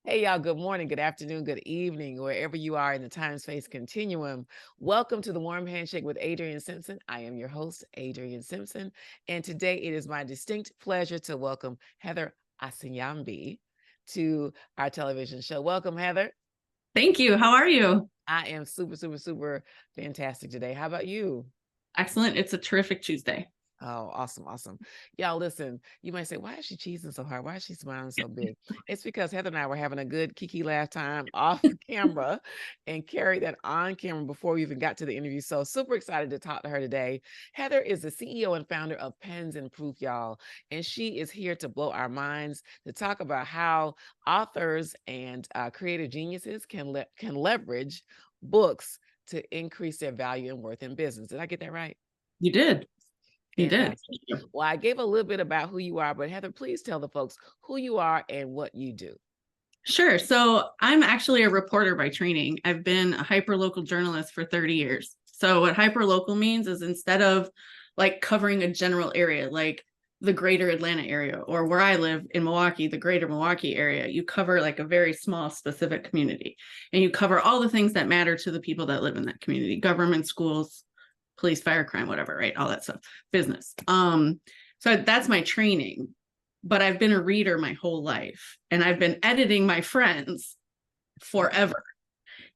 Hey, y'all. Good morning, good afternoon, good evening, wherever you are in the time space continuum. Welcome to the Warm Handshake with Adrienne Simpson. I am your host, Adrienne Simpson. And today it is my distinct pleasure to welcome Heather Asiyanbi to our television show. Welcome, Heather. Thank you. How are you? I am super, super, super fantastic today. How about you? Excellent. It's a terrific Tuesday. Oh, awesome, awesome. Y'all, listen, you might say, why is she cheesing so hard? Why is she smiling so big? It's because Heather and I were having a good kiki laugh time off camera and carried that on camera before we even got to the interview. So super excited to talk to her today. Heather is the CEO and founder of Pens and Proof, y'all. And she is here to blow our minds to talk about how authors and creative geniuses can leverage books to increase their value and worth in business. Did I get that right? You did. You did. Fantastic. Well, I gave a little bit about who you are, but Heather, please tell the folks who you are and what you do. Sure. So I'm actually a reporter by training. I've been a hyperlocal journalist for 30 years. So what hyperlocal means is instead of like covering a general area, like the greater Atlanta area, or where I live in Milwaukee, the greater Milwaukee area, you cover like a very small specific community. And you cover all the things that matter to the people that live in that community: government, schools, police, fire, crime, whatever, right? All that stuff, business. So that's my training. But I've been a reader my whole life, and I've been editing my friends forever.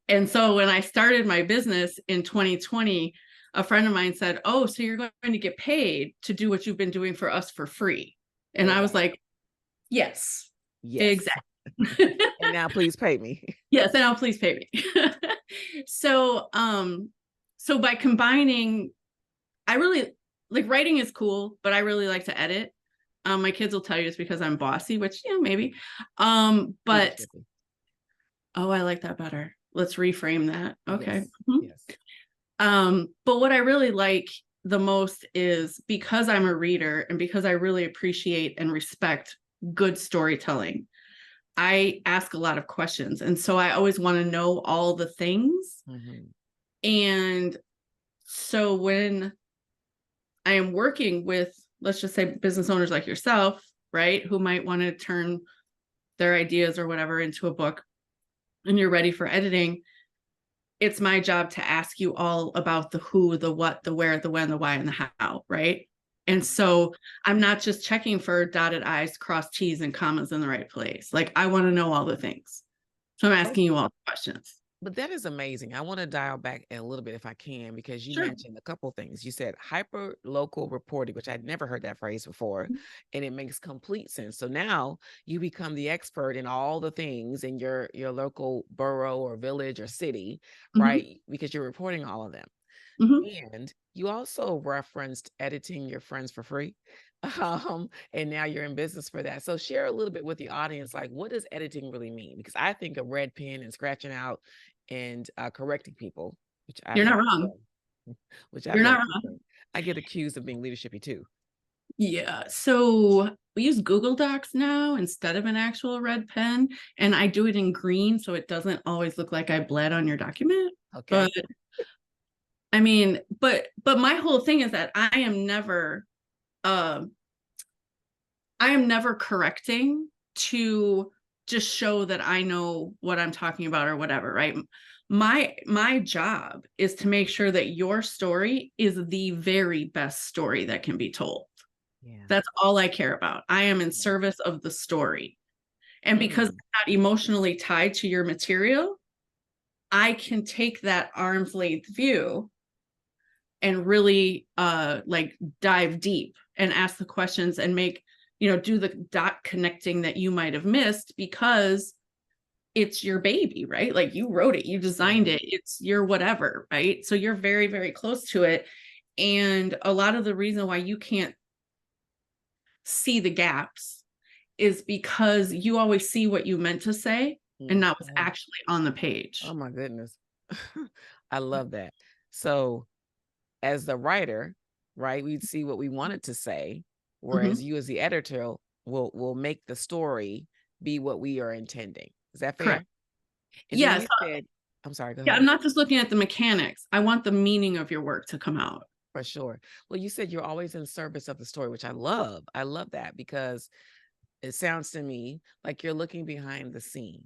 And so when I started my business in 2020, a friend of mine said, "Oh, so you're going to get paid to do what you've been doing for us for free?" And I was like, "Yes, Yes. exactly." And now please pay me. Yes, and now please pay me. So, so by combining, I really like writing is cool, but I really like to edit. My kids will tell you it's because I'm bossy, which yeah, maybe. But Leadership. oh, I like that better. Let's reframe that. Okay. Yes. Mhm. Yes. But what I really like the most is because I'm a reader and because I really appreciate and respect good storytelling. I ask a lot of questions. And so I always want to know all the things. Mhm. And so when I am working with, let's just say, business owners like yourself, right, who might want to turn their ideas or whatever into a book, and you're ready for editing, it's my job to ask you all about the who, the what, the where, the when, the why, and the how, right? And so I'm not just checking for dotted I's, crossed T's, and commas in the right place. Like, I want to know all the things. So I'm Oh, asking you all the questions. but that is amazing. I want to dial back a little bit if I can, because you Sure. mentioned a couple things. You said hyper local reporting, which I'd never heard that phrase before, and it makes complete sense. So now you become the expert in all the things in your local borough or village or city, Mm-hmm. right? Because you're reporting all of them. Mm-hmm. And you also referenced editing your friends for free. And now you're in business for that. So share a little bit with the audience, like what does editing really mean? Because I think of red pen and scratching out and correcting people, which I've You're not never wrong. done, which I've You're never not wrong. done. I get accused of being leadershipy too. Yeah. So we use Google Docs now instead of an actual red pen. And I do it in green so it doesn't always look like I bled on your document. Okay. But I mean, but my whole thing is that uh I am never correcting to just show that I know what I'm talking about or whatever, right? My job is to make sure that your story is the very best story that can be told. Yeah. That's all I care about. I am in Yeah. service of the story. And because Mm. I'm not emotionally tied to your material, I can take that arm's length view and really like dive deep and ask the questions and make, do the dot connecting that you might have missed because it's your baby, right? Like you wrote it, you designed Yeah. it, it's your whatever, right? So you're very, very close to it. And a lot of the reason why you can't see the gaps is because you always see what you meant to say and not what's Mhm. actually on the Oh page. my goodness. I love that. So as the writer, right, we'd see what we wanted to say, whereas Mhm. you as the editor will make the story be what we are intending. Is that Correct. fair? And then Yes. you said, I'm sorry, go Yeah, I'm ahead. not just looking at the mechanics. I want the meaning of your work to come out. For sure. Well, you said you're always in service of the story, which I love. I love that because it sounds to me like you're looking behind the scene.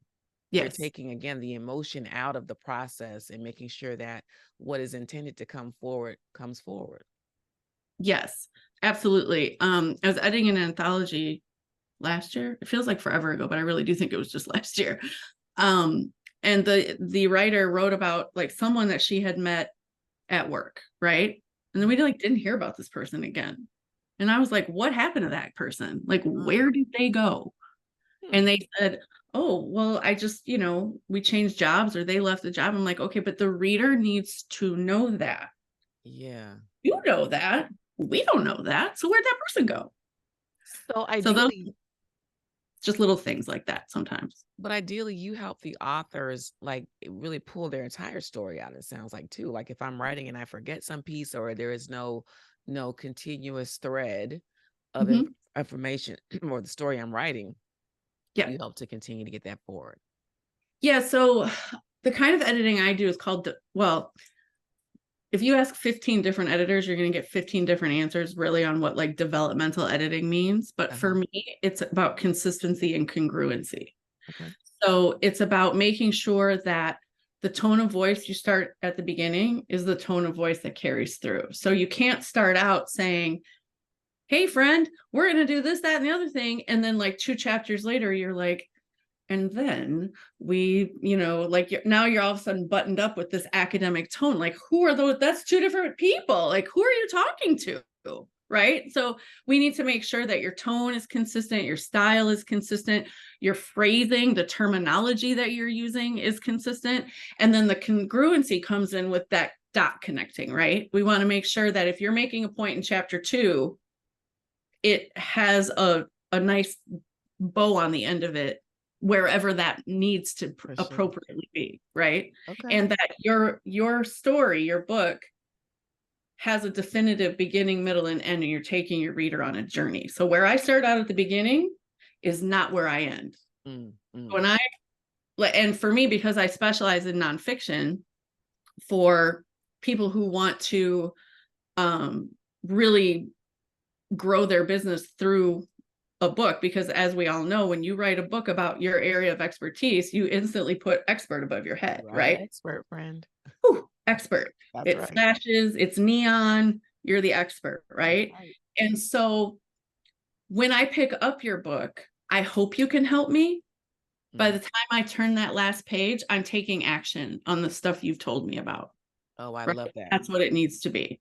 You're Yes. taking, again, the emotion out of the process and making sure that what is intended to come forward comes forward. Yes, absolutely. I was editing an anthology last year. It feels like forever ago, but I really do think it was just last year. And the writer wrote about like someone that she had met at work, right? And then we like didn't hear about this person again. And I was like, what happened to that person? Like, where did they go? And they said, oh, well, I just, we changed jobs or they left the job. I'm like, okay, but the reader needs to know that. Yeah. You know that. We don't know that. So where'd that person go? So So those ideally, just little things like that sometimes. but ideally you help the authors like really pull their entire story out, it sounds like, too. Like if I'm writing and I forget some piece, or there is no continuous thread of Mhm. information or the story I'm writing, Yeah. you help to continue to get that forward. Yeah. So the kind of editing I do is called, well, if you ask 15 different editors, you're going to get 15 different answers really on what like developmental editing means. But for me, it's about consistency and congruency. Okay. So it's about making sure that the tone of voice you start at the beginning is the tone of voice that carries through. So you can't start out saying, hey, friend, we're going to do this, that, and the other thing. And then like 2 chapters later, you're like, and then we, like now you're all of a sudden buttoned up with this academic tone. Like, who are those? That's 2 different people. Like, who are you talking to? Right. So we need to make sure that your tone is consistent, your style is consistent, your phrasing, the terminology that you're using is consistent. And then the congruency comes in with that dot connecting, right? We want to make sure that if you're making a point in chapter 2, it has a nice bow on the end of it, wherever that needs to appropriately be, right? Okay. And that your story, your book has a definitive beginning, middle, and end, and you're taking your reader on a journey. So where I start out at the beginning is not where I end. And for me, because I specialize in nonfiction, for people who want to really grow their business through a book, because as we all know, when you write a book about your area of expertise, you instantly put expert above your head, right? Expert, friend. Ooh, expert. That's It flashes, it's neon, you're the expert, right? And so when I pick up your book, I hope you can help me. By the time I turn that last page, I'm taking action on the stuff you've told me about. Oh, I love that. That's what it needs to be.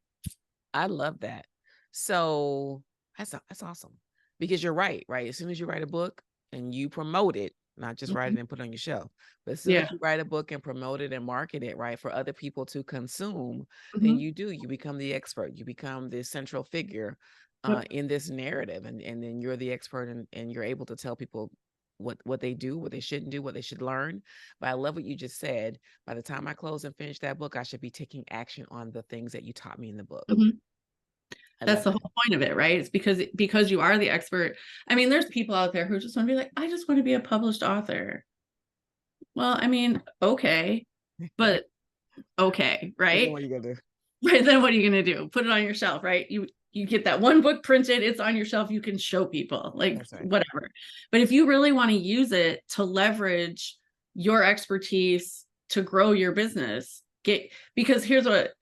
I love that. So that's awesome, because you're right. As soon as you write a book and you promote it, not just write it and put it on your shelf, but as soon as you write a book and promote it and market it, right, for other people to consume, then you become the expert. You become the central figure in this narrative, and then you're the expert, and you're able to tell people what they do, what they shouldn't do, what they should learn. But I love what you just said. By the time I close and finish that book, I should be taking action on the things that you taught me in the book. That's the whole point of it, right? It's because you are the expert. I mean, there's people out there who just want to be like, I just want to be a published author. Well, I mean, okay, but okay, right? Then what are you gonna do? Right, then what are you gonna do? Put it on your shelf, right? You get that one book printed, it's on your shelf, you can show people, like whatever. But if you really want to use it to leverage your expertise to grow your business, because here's what,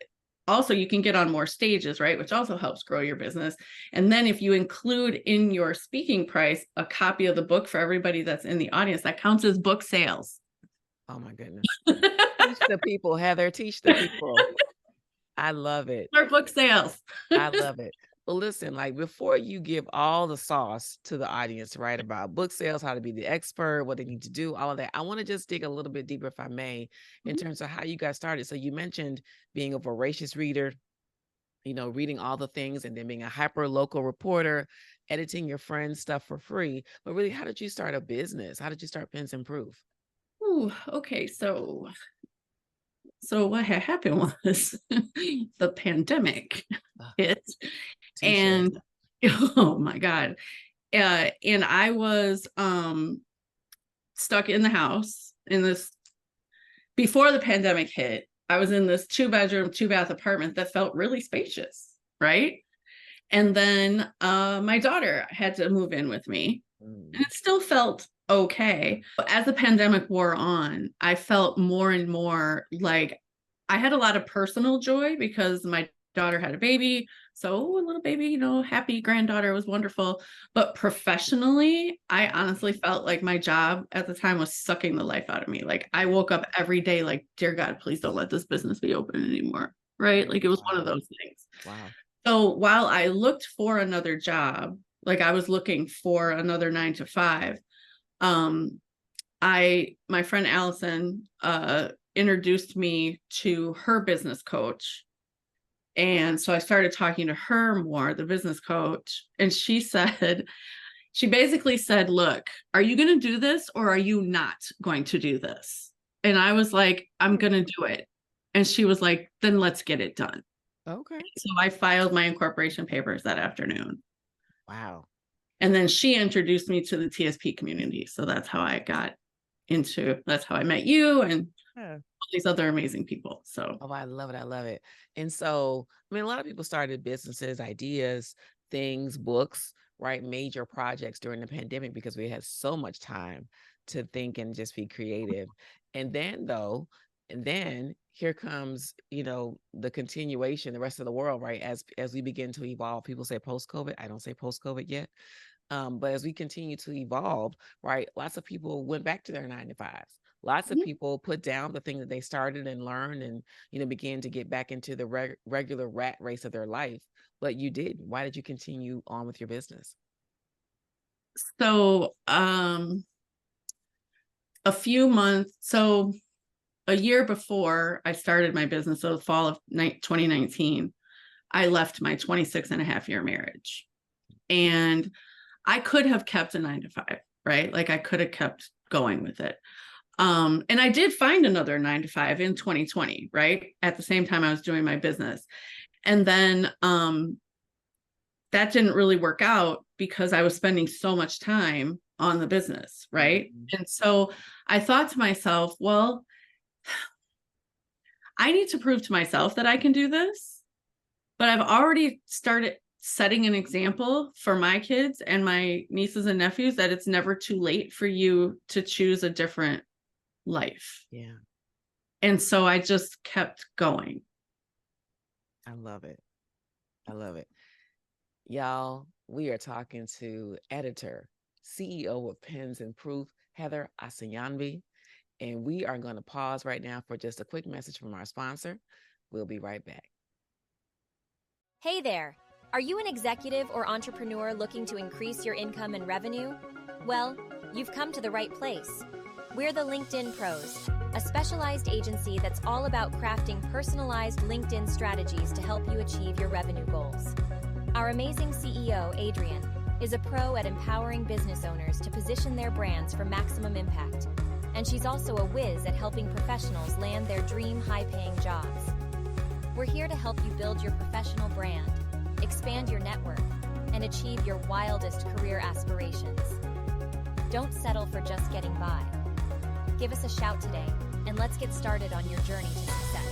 also you can get on more stages, right? Which also helps grow your business. And then if you include in your speaking price a copy of the book for everybody that's in the audience, that counts as book sales. Oh my goodness. Teach the people, Heather, teach the people. I love it. Our book sales. I love it. Well, listen, like before you give all the sauce to the audience, right, about book sales, how to be the expert, what they need to do, all of that, I want to just dig a little bit deeper, if I may, in terms of how you got started. So you mentioned being a voracious reader, reading all the things, and then being a hyper local reporter, editing your friends' stuff for free. But really, how did you start a business? How did you start Pens Improve? Ooh, okay. So what had happened was the pandemic hit, and oh my God. And I was stuck in the house before the pandemic hit. I was in this 2-bedroom, 2-bath apartment that felt really spacious, right? And then my daughter had to move in with me, and it still felt okay. But as the pandemic wore on, I felt more and more like I had a lot of personal joy because my daughter had a baby. So a little baby, happy granddaughter, was wonderful. But professionally, I honestly felt like my job at the time was sucking the life out of me. Like I woke up every day like, dear God, please don't let this business be open anymore. Right. Like it was one of Wow. those things. Wow. So while I looked for another job, like I was looking for another 9 to 5, um, my friend Allison introduced me to her business coach. And so I started talking to her more, the business coach, and she basically said, look, are you going to do this or are you not going to do this? And I was like, I'm going to do it. And she was like, then let's get it done. Okay. So I filed my incorporation papers that afternoon. Wow. And then she introduced me to the TSP community. So that's how I met you and Yeah. all these other amazing people. So, Oh, I love it. I love it. And so, I mean, a lot of people started businesses, ideas, things, books, right? Major projects during the pandemic because we had so much time to think and just be creative. And then here comes, the continuation, the rest of the world, right? As we begin to evolve, people say post-COVID. I don't say post-COVID yet. But as we continue to evolve, right, lots of people went back to their 9 to 5s. Lots of people put down the thing that they started and learned and, began to get back into the regular rat race of their life. But you did. Why did you continue on with your business? so a year before I started my business, so the fall of 2019, I left my 26-and-a-half-year marriage. And I could have kept a 9 to 5, right? Like I could have kept going with it. And I did find another 9 to 5 in 2020, right? At the same time I was doing my business. And then that didn't really work out because I was spending so much time on the business, right? Mm-hmm. And so I thought to myself, well, I need to prove to myself that I can do this, but I've already started setting an example for my kids and my nieces and nephews that it's never too late for you to choose a different life. Yeah. And so I just kept going. I love it. I love it. Y'all, we are talking to editor, CEO of Pens and Proof, Heather Asiyanbi. And we are going to pause right now for just a quick message from our sponsor. We'll be right back. Hey there. Are you an executive or entrepreneur looking to increase your income and revenue? Well, you've come to the right place. We're the LinkedIn Pros, a specialized agency that's all about crafting personalized LinkedIn strategies to help you achieve your revenue goals. Our amazing CEO, Adrian, is a pro at empowering business owners to position their brands for maximum impact. And she's also a whiz at helping professionals land their dream high-paying jobs. We're here to help you build your professional brand, expand your network, and achieve your wildest career aspirations. Don't settle for just getting by. Give us a shout today, and let's get started on your journey to success.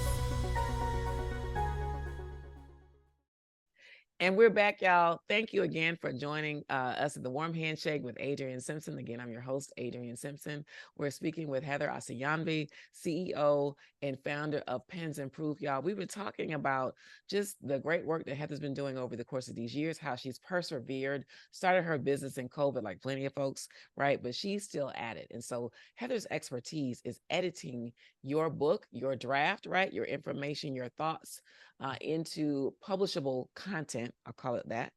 And we're back, y'all. Thank you again for joining us at the Warm Handshake with Adrian Simpson. Again, I'm your host, Adrian Simpson. We're speaking with Heather Asiyanbi, CEO and founder of Pens and Proof. Y'all, we've been talking about just the great work that Heather's been doing over the course of these years, how she's persevered, started her business in COVID like plenty of folks, right? But she's still at it. And so Heather's expertise is editing your book, your draft, right? Your information, your thoughts, into publishable content, I'll call it that.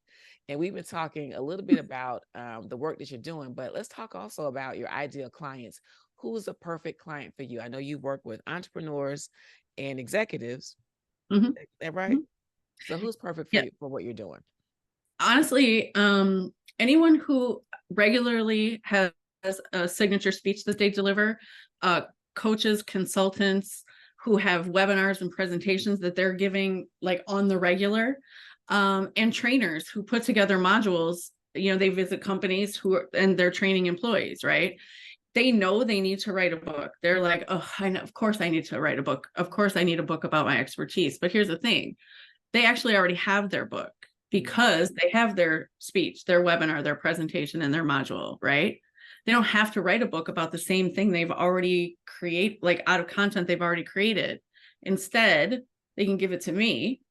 And we've been talking a little bit about the work that you're doing, but let's talk also about your ideal clients. Who's the perfect client for you? I know you work with entrepreneurs and executives. Mm-hmm. Is that right? Mm-hmm. So who's perfect for you for what you're doing? Honestly, anyone who regularly has a signature speech that they deliver, coaches, consultants, who have webinars and presentations that they're giving like on the regular, and trainers who put together modules. They visit companies and they're training employees, right? They know they need to write a book. They're like, oh, I know, of course I need to write a book. Of course I need a book about my expertise. But here's the thing. They actually already have their book because they have their speech, their webinar, their presentation, and their module, right? They don't have to write a book about the same thing they've already created, like out of content they've already created. Instead, they can give it to me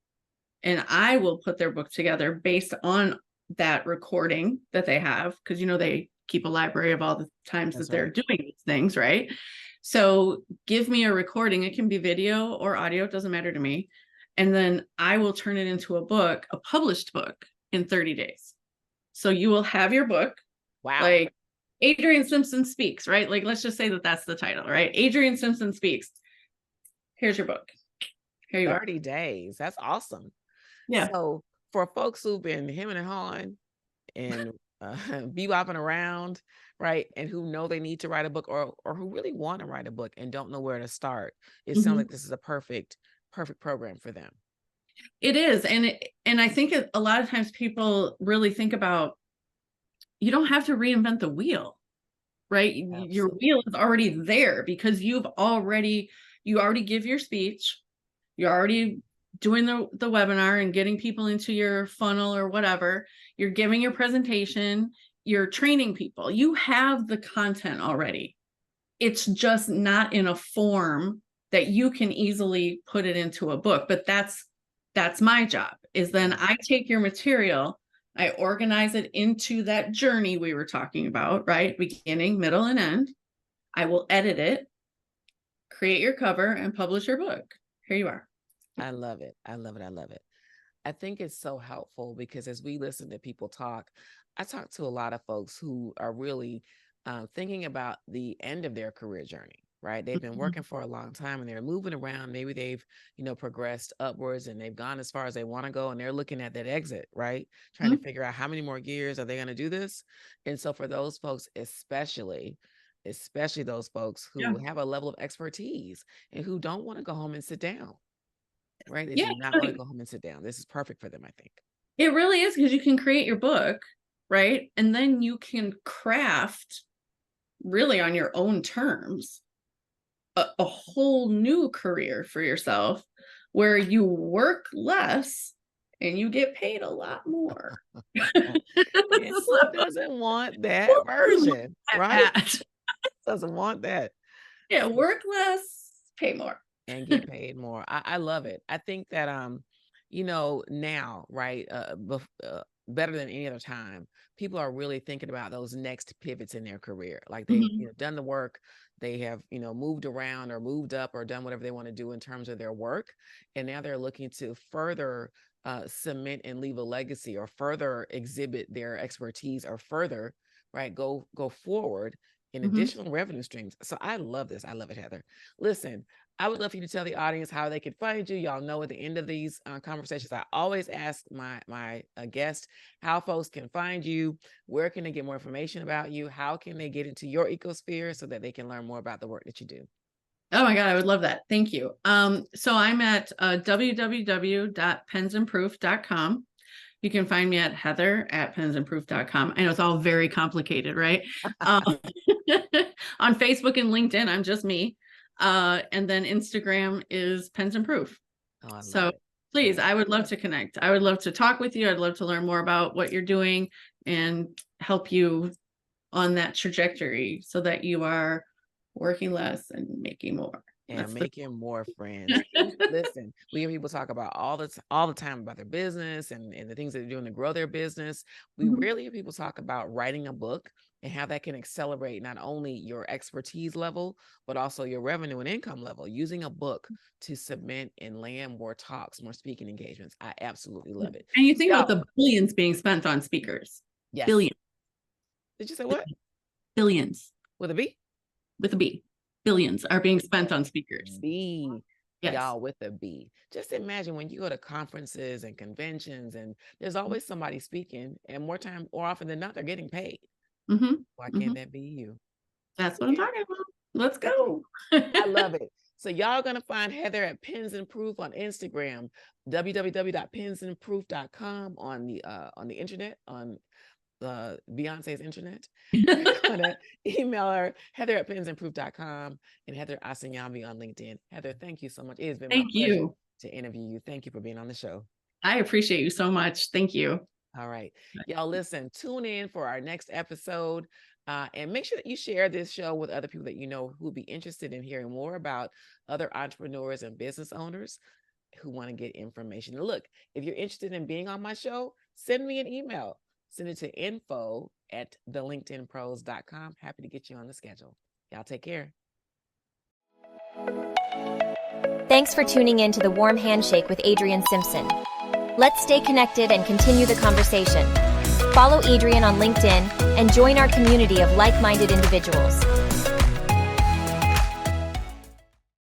and I will put their book together based on that recording that they have. Cause they keep a library of all the times That's that they're right. doing these things. Right. So give me a recording. It can be video or audio. It doesn't matter to me. And then I will turn it into a book, a published book in 30 days. So you will have your book. Wow. Like Adrienne Simpson Speaks, right? Like, let's just say that that's the title, right? Adrienne Simpson Speaks. Here's your book. Here you 30 days. That's awesome. Yeah. So for folks who've been hemming and hawing and bebopping around, right, and who know they need to write a book, or who really want to write a book and don't know where to start, it sounds like this is a perfect program for them. It is. And I think a lot of times people really think about, you don't have to reinvent the wheel, right? Absolutely. Your wheel is already there because you already give your speech. You're already doing the webinar and getting people into your funnel or whatever. You're giving your presentation, you're training people. You have the content already. It's just not in a form that you can easily put it into a book. But that's my job, is then I take your material, I organize it into that journey we were talking about, right? Beginning, middle, and end. I will edit it, create your cover, and publish your book. Here you are. I love it. I love it. I love it. I think it's so helpful because as we listen to people talk, I talk to a lot of folks who are really thinking about the end of their career journey, right? They've been working for a long time and they're moving around. Maybe they've, progressed upwards and they've gone as far as they want to go and they're looking at that exit, right? Trying to figure out how many more years are they going to do this? And so for those folks, especially those folks who have a level of expertise and who don't want to go home and sit down. Right. They do not want to go home and sit down. This is perfect for them, I think. It really is, because you can create your book, right? And then you can craft really on your own terms a whole new career for yourself where you work less and you get paid a lot more. Who doesn't want that version, right? Doesn't want that. Yeah, work less, pay more. And get paid more. I love it. I think that now, right, better than any other time, people are really thinking about those next pivots in their career. Like they've done the work, they have moved around or moved up or done whatever they want to do in terms of their work, and now they're looking to further cement and leave a legacy, or further exhibit their expertise, or further, right, go forward in additional revenue streams. So I love this. I love it, Heather. Listen, I would love for you to tell the audience how they can find you. Y'all know at the end of these conversations, I always ask my guests how folks can find you, where can they get more information about you, how can they get into your ecosphere so that they can learn more about the work that you do. Oh my God, I would love that. Thank you. So I'm at www.pensandproof.com. You can find me at heather@pensandproof.com. I know it's all very complicated, right? On Facebook and LinkedIn, I'm just me. And then Instagram is Pens and Proof. Oh, so please, I would love to connect. I would love to talk with you. I'd love to learn more about what you're doing and help you on that trajectory so that you are working less and making more. And making more friends. Listen, we hear people talk about all the time about their business and the things that they're doing to grow their business. We rarely hear people talk about writing a book and how that can accelerate not only your expertise level, but also your revenue and income level, using a book to cement and land more talks, more speaking engagements. I absolutely love it. And you think about the billions being spent on speakers. Yes. Billions. Did you say what? Billions. With a B? With a B. Billions are being spent on speakers. B. Yes. Y'all, with a B. Just imagine when you go to conferences and conventions and there's always somebody speaking, and more often than not, they're getting paid. Why can't that be you? That's what I'm talking about. Let's go. I love it. So y'all are going to find Heather at Pens and Proof on Instagram, www.pensandproof.com on the internet, on Beyonce's internet. You're gonna email her, Heather at pensandproof.com, and Heather Asiyanbi on LinkedIn. Heather, thank you so much. It has been my pleasure to interview you. Thank you for being on the show. I appreciate you so much. Thank you. All right. Y'all listen, tune in for our next episode. And make sure that you share this show with other people that you know who will be interested in hearing more about other entrepreneurs and business owners who want to get information. And look, if you're interested in being on my show, send me an email. Send it to info@thelinkedinpros.com. Happy to get you on the schedule. Y'all take care. Thanks for tuning in to the Warm Handshake with Adrienne Simpson. Let's stay connected and continue the conversation. Follow Adrienne on LinkedIn and join our community of like-minded individuals.